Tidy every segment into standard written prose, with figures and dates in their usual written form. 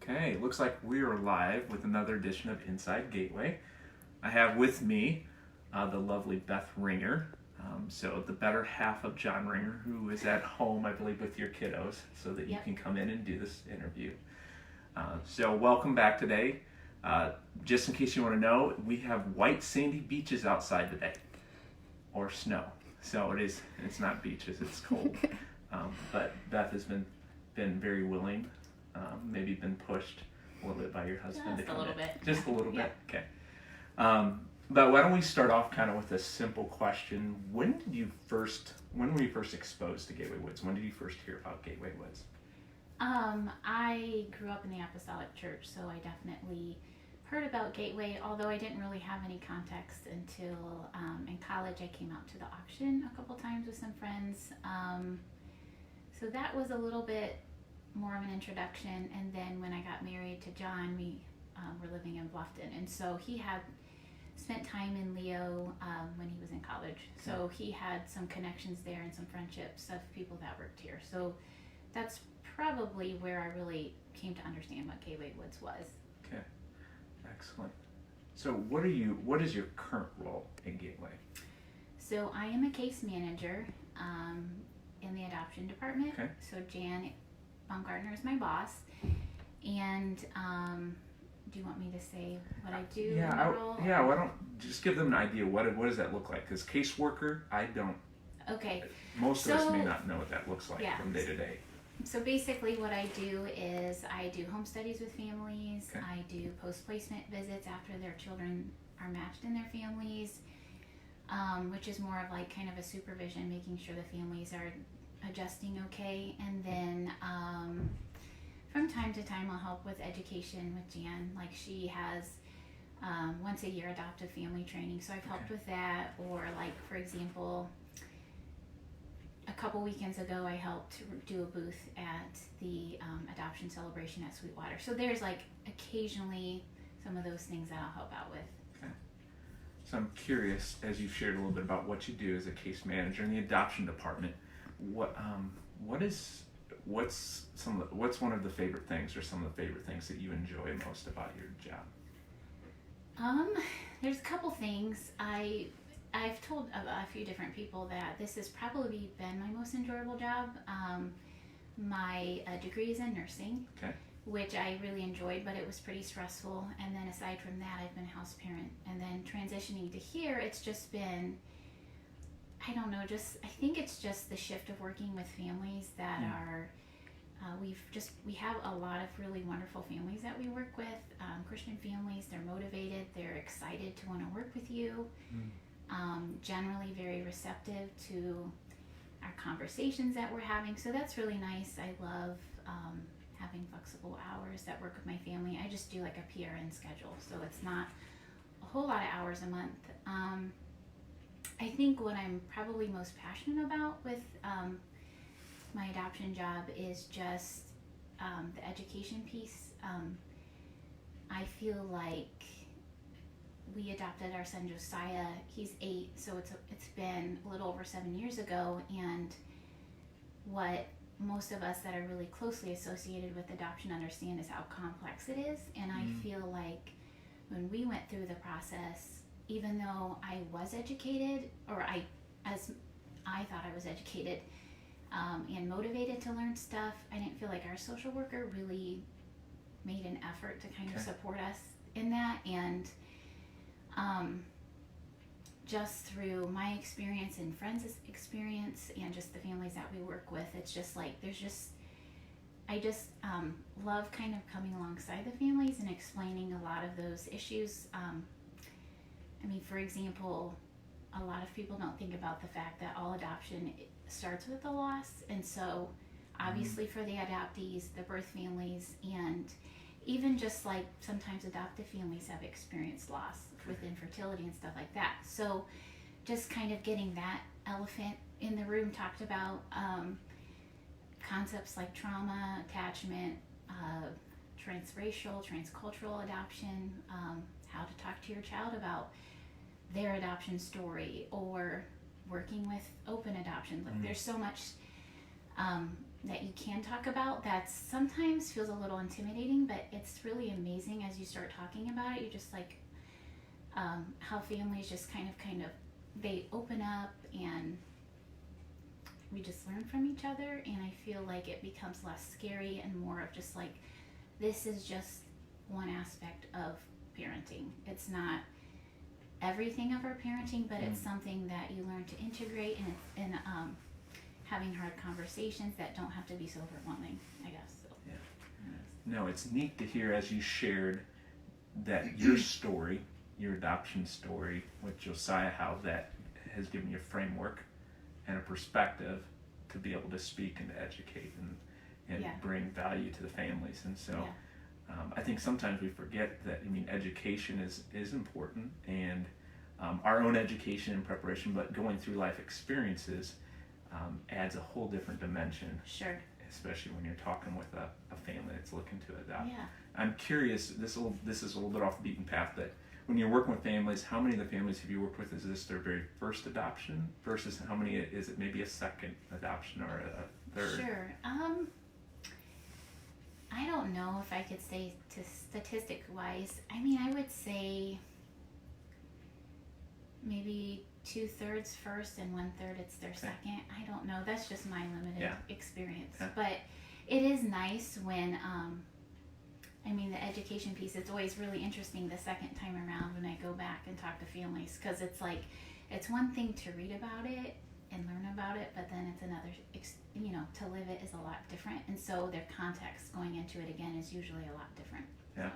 Okay, looks like we are live with another edition of Inside Gateway. I have with me the lovely Beth Ringer, so the better half of John Ringer, who is at home, I believe, with your kiddos, so that you can come in and do this interview. So welcome back today. Just in case you want to know, we have white sandy beaches outside today, or snow. So it's not beaches, it's cold. But Beth has been very willing, maybe been pushed a little bit by your husband to come in. Just a little bit. Okay. But why don't we start off kind of with a simple question. When were you first exposed to Gateway Woods? When did you first hear about Gateway Woods? I grew up in the Apostolic Church, so I definitely heard about Gateway, although I didn't really have any context until in college. I came out to the auction a couple times with some friends. So that was a little bit more of an introduction, and then when I got married to John, we were living in Bluffton, and so he had spent time in Leo when he was in college, so he had some connections there and some friendships of people that worked here. So that's probably where I really came to understand what Gateway Woods was. Okay, excellent. So what is your current role in Gateway? So I am a case manager in the adoption department. Okay. So Jan Baumgartner is my boss, and do you want me to say what I do in the role? Yeah, why don't just give them an idea, what does that look like? Because caseworker, I don't. Okay. Most of us may not know what that looks like from day to day. So basically what I do is I do home studies with families. Okay. I do post-placement visits after their children are matched in their families, which is more of like kind of a supervision, making sure the families are adjusting okay. And then from time to time I'll help with education with Jan. Like she has once a year adoptive family training, so I've helped with that. Or like, for example, a couple weekends ago I helped do a booth at the adoption celebration at Sweetwater. So there's like occasionally some of those things that I'll help out with. Okay. So I'm curious, as you've shared a little bit about what you do as a case manager in the adoption department, what's one of the favorite things, or some of the favorite things that you enjoy most about your job? There's a couple things. I've told a few different people that this has probably been my most enjoyable job. My degree is in nursing, which I really enjoyed, but it was pretty stressful. And then aside from that, I've been a house parent. And then transitioning to here, it's just been, I don't know, I think it's just the shift of working with families that are, we have a lot of really wonderful families that we work with, Christian families. They're motivated, they're excited to want to work with you. Generally very receptive to our conversations that we're having, so that's really nice. I love having flexible hours that work with my family. I just do like a PRN schedule, so it's not a whole lot of hours a month. I think what I'm probably most passionate about with my adoption job is just the education piece. I feel like we adopted our son Josiah. He's 8, so it's been a little over 7 years ago, and what most of us that are really closely associated with adoption understand is how complex it is. And I feel like when we went through the process, even though I was educated, or I thought I was educated and motivated to learn stuff, I didn't feel like our social worker really made an effort to kind of support us in that. And just through my experience and friends' experience and just the families that we work with, it's just like I just love kind of coming alongside the families and explaining a lot of those issues. I mean, for example, a lot of people don't think about the fact that all adoption starts with a loss, and so obviously for the adoptees, the birth families, and even just like sometimes adoptive families have experienced loss with infertility and stuff like that. So just kind of getting that elephant in the room talked about, concepts like trauma, attachment, transracial, transcultural adoption, how to talk to your child about their adoption story, or working with open adoption. Like there's so much that you can talk about that sometimes feels a little intimidating, but it's really amazing as you start talking about it. You're just like, how families just kind of they open up, and we just learn from each other, and I feel like it becomes less scary and more of just like, this is just one aspect of parenting. It's not everything of our parenting, but it's something that you learn to integrate, and having hard conversations that don't have to be so overwhelming, I guess. So. Yeah. No, it's neat to hear, as you shared, that your story, your adoption story with Josiah, how that has given you a framework and a perspective to be able to speak and to educate and bring value to the families. And so I think sometimes we forget that, education is important, and our own education and preparation, but going through life experiences adds a whole different dimension. Sure. Especially when you're talking with a family that's looking to adopt. Yeah. I'm curious, this is a little bit off the beaten path, but when you're working with families, how many of the families have you worked with, is this their very first adoption versus how many is it maybe a second adoption or a third? Sure. I don't know if I could say to statistic wise. I would say maybe 2/3 first and 1/3 it's their second. I don't know. That's just my limited experience. Yeah. But it is nice when, the education piece, it's always really interesting the second time around when I go back and talk to families, because it's like, it's one thing to read about it and learn about it, but then it's another, to live it is a lot different. And so their context going into it again is usually a lot different. Yeah.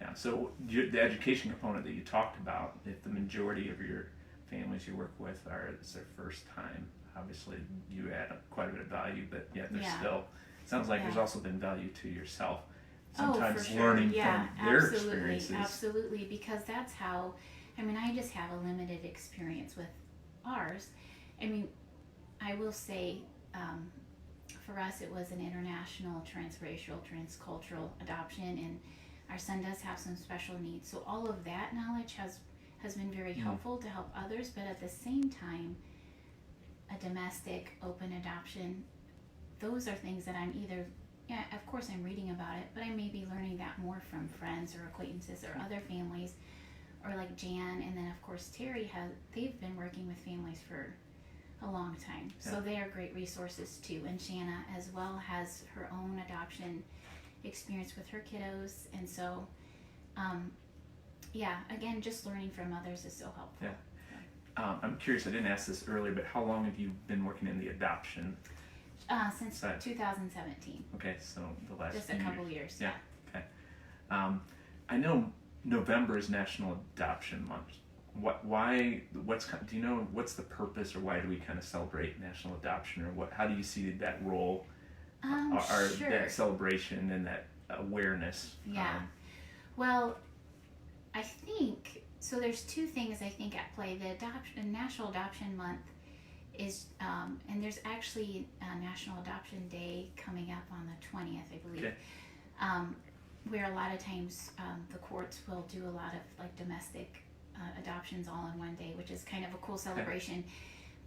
Yeah. So the education component that you talked about, if the majority of your families you work with it's their first time, obviously you add quite a bit of value, but yet there's still, sounds like there's also been value to yourself. Sometimes for sure. learning from their experiences. Absolutely, because that's how, I just have a limited experience with ours. I will say, for us it was an international, transracial, transcultural adoption, and our son does have some special needs. So all of that knowledge has been very helpful to help others, but at the same time, a domestic, open adoption, those are things that I'm either, of course I'm reading about it, but I may be learning that more from friends or acquaintances or other families, or like Jan, and then of course Terry they've been working with families for a long time. Yeah. So they are great resources too. And Shanna as well has her own adoption experience with her kiddos. And so, again, just learning from others is so helpful. Yeah. I'm curious, I didn't ask this earlier, but how long have you been working in the adoption? Since 2017. Okay, so the last just a couple years. Yeah. Okay. I know November is National Adoption Month. Do you know what's the purpose, or why do we kind of celebrate national adoption, or how do you see that role, sure. that celebration and that awareness? Yeah. Well, I think so. There's two things I think at play. The National Adoption Month is, and there's actually a National Adoption Day coming up on the 20th, I believe. Okay. Where a lot of times the courts will do a lot of like domestic adoptions all in one day, which is kind of a cool celebration.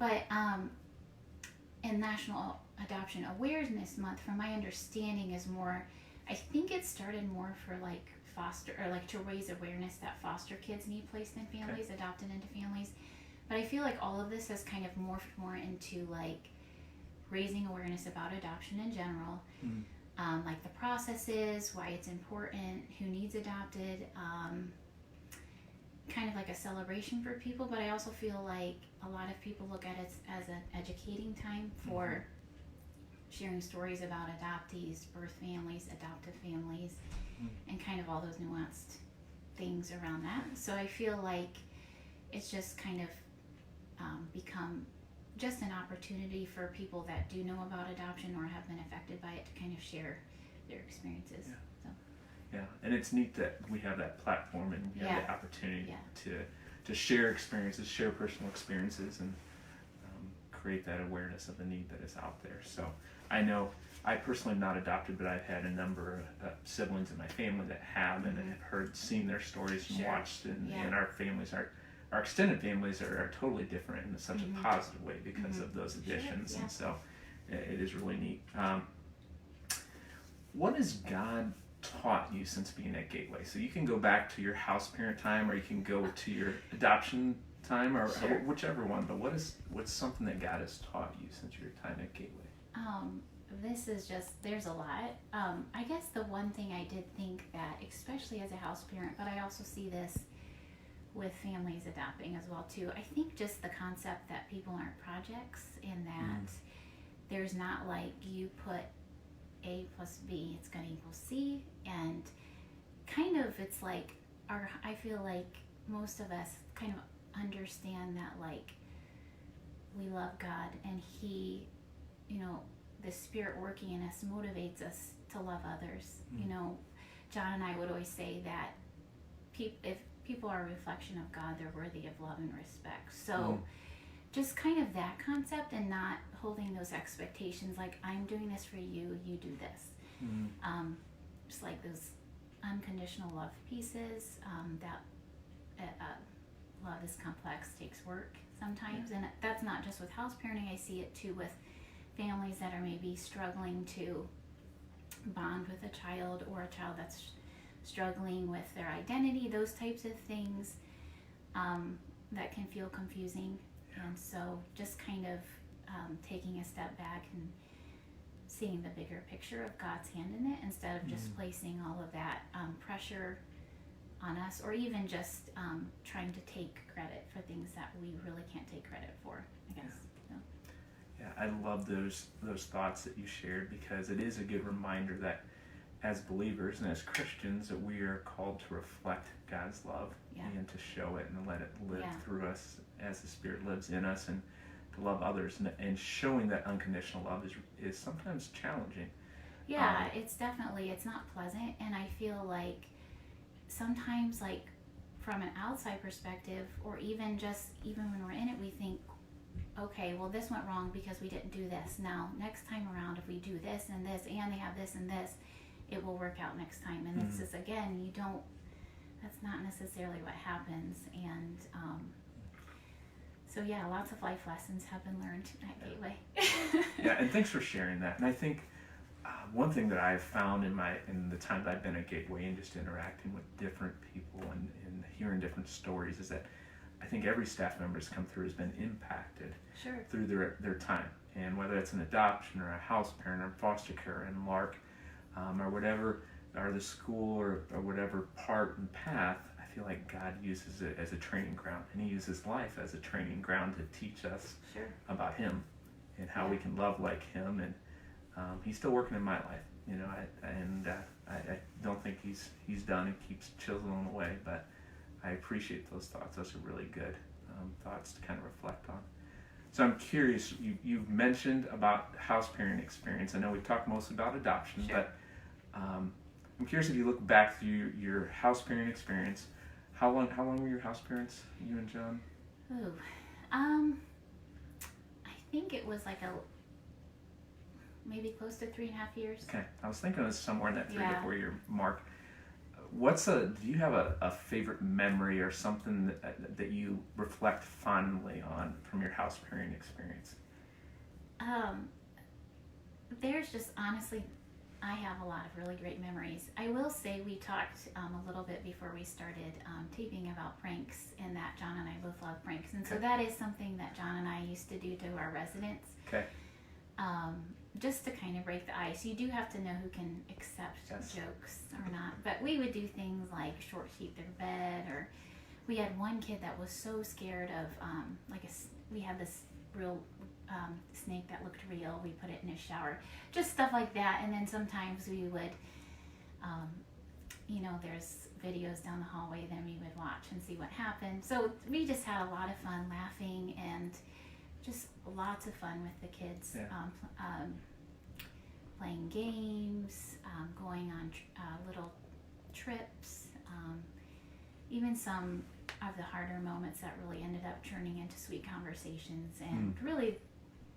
Okay. But in National Adoption Awareness Month, from my understanding, is more, I think it started more for like foster, or like to raise awareness that foster kids need placed in families, adopted into families. But I feel like all of this has kind of morphed more into like raising awareness about adoption in general. Mm-hmm. Like the processes, why it's important, who needs adopted, kind of like a celebration for people. But I also feel like a lot of people look at it as an educating time for sharing stories about adoptees, birth families, adoptive families, and kind of all those nuanced things around that. So I feel like it's just kind of become just an opportunity for people that do know about adoption or have been affected by it to kind of share their experiences. Yeah. So. Yeah, and it's neat that we have that platform and we have the opportunity to share experiences, share personal experiences, and create that awareness of the need that is out there. So I know I personally am not adopted, but I've had a number of siblings in my family that have, and have seen their stories and watched, and our families our extended families are totally different in such a positive way because of those additions. And so it is really neat. What has God taught you since being at Gateway? So you can go back to your house parent time, or you can go to your adoption time, or Sure. whichever one. But what's something that God has taught you since your time at Gateway? This is just, there's a lot. I guess the one thing I did think that, especially as a house parent, but I also see this with families adopting as well too. I think just the concept that people aren't projects, and that there's not like you put A plus B, it's going to equal C, and kind of it's like I feel like most of us kind of understand that, like, we love God, and He, the Spirit working in us motivates us to love others. John and I would always say that if people are a reflection of God, they're worthy of love and respect. So just kind of that concept, and not holding those expectations like, I'm doing this for you, you do this. Just like those unconditional love pieces, that love is complex, takes work sometimes. And that's not just with house parenting. I see it too with families that are maybe struggling to bond with a child, or a child that's struggling with their identity, those types of things that can feel confusing. And so just kind of taking a step back and seeing the bigger picture of God's hand in it, instead of just placing all of that pressure on us, or even just trying to take credit for things that we really can't take credit for, I guess. Yeah, I love those thoughts that you shared, because it is a good reminder that as believers and as Christians, that we are called to reflect God's love and to show it and let it live through us as the Spirit lives in us, and to love others. And showing that unconditional love is sometimes challenging. Yeah, it's not pleasant. And I feel like sometimes, like, from an outside perspective, or even when we're in it, we think, okay, well, this went wrong because we didn't do this. Now, next time around, if we do this and this, and they have this and this, it will work out next time. And it's just, again, that's not necessarily what happens. And so yeah, lots of life lessons have been learned at Gateway. Yeah, and thanks for sharing that. And I think one thing that I've found in the time that I've been at Gateway, and just interacting with different people and hearing different stories, is that I think every staff member that's come through has been impacted through their time. And whether it's an adoption, or a house parent, or foster care, and LARC, or whatever, or the school, or whatever part and path, I feel like God uses it as a training ground, and He uses life as a training ground to teach us about Him, and how we can love like Him. And He's still working in my life, I don't think He's done. He keeps chiseling away, but I appreciate those thoughts. Those are really good thoughts to kind of reflect on. So I'm curious, you've mentioned about house parent experience. I know we've talked mostly about adoption, but I'm curious, if you look back through your house parent experience, how long were your house parents, you and John? I think it was like maybe close to 3.5 years. Okay, I was thinking it was somewhere in that 3 to 4 year mark. Do you have a favorite memory, or something that you reflect fondly on from your house parenting experience? There's just, honestly, I have a lot of really great memories. I will say we talked a little bit before we started taping about pranks, and that John and I both love pranks. And so that is something that John and I used to do to our residents. Okay. Just to kind of break the ice. You do have to know who can accept jokes or not. But we would do things like short sheet their bed, or we had one kid that was so scared of we had this real snake that looked real. We put it in his shower, just stuff like that. And then sometimes we would, there's videos down the hallway, then we would watch and see what happened. So we just had a lot of fun laughing, and just lots of fun with the kids, playing games, going on little trips, even some of the harder moments that really ended up turning into sweet conversations. And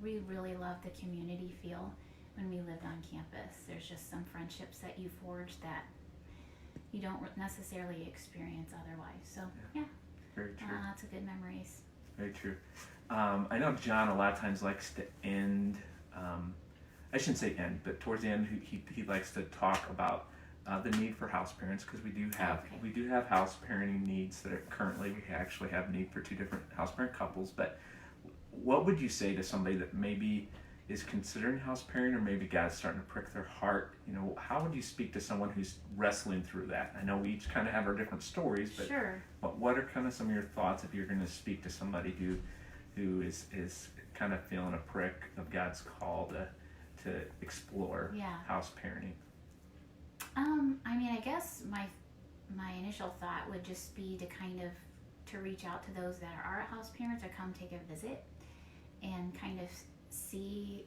we really loved the community feel when we lived on campus. There's just some friendships that you forge that you don't necessarily experience otherwise. So very true. Lots of good memories. Very true. I know John a lot of times likes to end I shouldn't say end, but towards the end, he likes to talk about the need for house parents, because we do have house parenting needs that are currently, we actually have need for 2 different house parent couples. But what would you say to somebody that maybe is considering house parenting, or maybe God's starting to prick their heart? How would you speak to someone who's wrestling through that? I know we each kind of have our different stories, but sure. what are kind of some of your thoughts if you're going to speak to somebody who is kind of feeling a prick of God's call to explore house parenting? I guess my initial thought would just be to reach out to those that are house parents, or come take a visit and kind of see,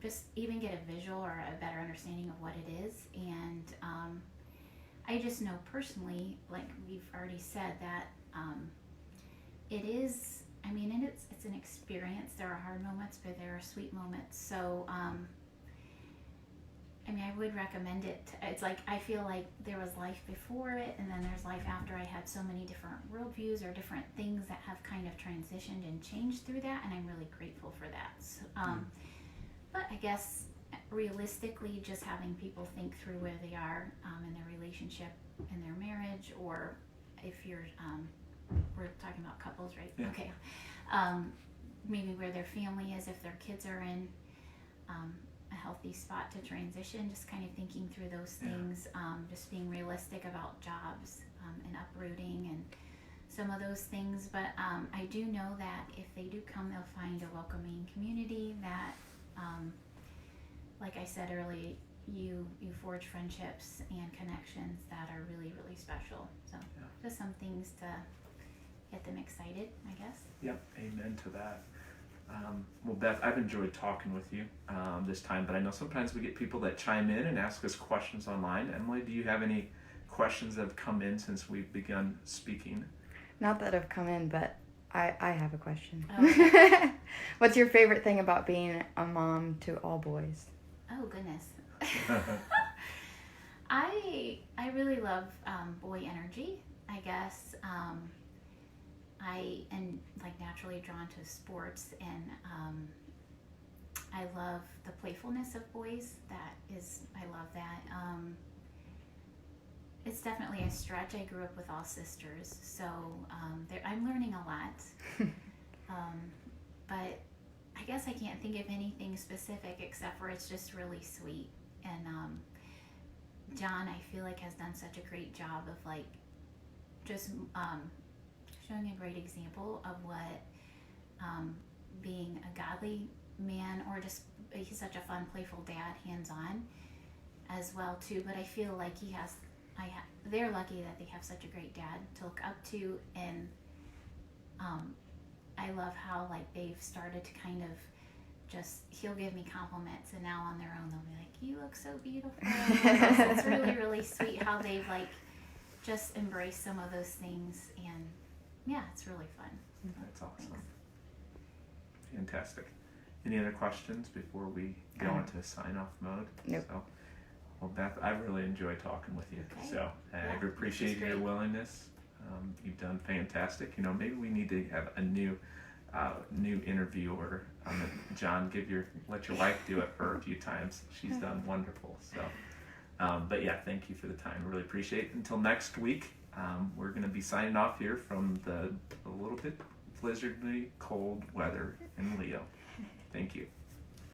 just even get a visual or a better understanding of what it is. And I just know personally, like we've already said, that it is, it's an experience. There are hard moments, but there are sweet moments. So I would recommend it. It's like, I feel like there was life before it, and then there's life after. I had so many different worldviews or different things that have kind of transitioned and changed through that, and I'm really grateful for that. So, but I guess realistically, just having people think through where they are in their relationship, in their marriage, or if you're, we're talking about couples, right? Yeah. Okay. Maybe where their family is, if their kids are in a healthy spot to transition, just kind of thinking through those things, just being realistic about jobs and uprooting and some of those things. But I do know that if they do come, they'll find a welcoming community that, like I said earlier, you forge friendships and connections that are really, really special. So just some things to get them excited, I guess. Yep, amen to that. Well, Beth, I've enjoyed talking with you this time, but I know sometimes we get people that chime in and ask us questions online. Emily, do you have any questions that have come in since we've begun speaking? Not that have come in, but I have a question. Oh, okay. What's your favorite thing about being a mom to all boys? Oh, goodness. I really love boy energy, I guess. I am naturally drawn to sports, and I love the playfulness of boys. I love that. It's definitely a stretch. I grew up with all sisters, so I'm learning a lot. But I guess I can't think of anything specific except for it's just really sweet. And John, I feel like, has done such a great job of just showing a great example of what being a godly man, or just he's such a fun, playful dad, hands-on as well too. But I feel like they're lucky that they have such a great dad to look up to, and I love how they've started to kind of he'll give me compliments, and now on their own they'll be like, "You look so beautiful." It's really, really sweet how they've just embraced some of those things, and yeah, it's really fun. That's awesome. Thanks. Fantastic. Any other questions before we go into sign-off mode? Nope. So, well, Beth, I really enjoyed talking with you. Okay. So I've appreciated your willingness. You've done fantastic. Maybe we need to have a new interviewer. John, let your wife do it for a few times. She's done wonderful. So, but yeah, thank you for the time. Really appreciate it. Until next week, we're going to be signing off here from a little bit blizzardly cold weather in Leo. Thank you.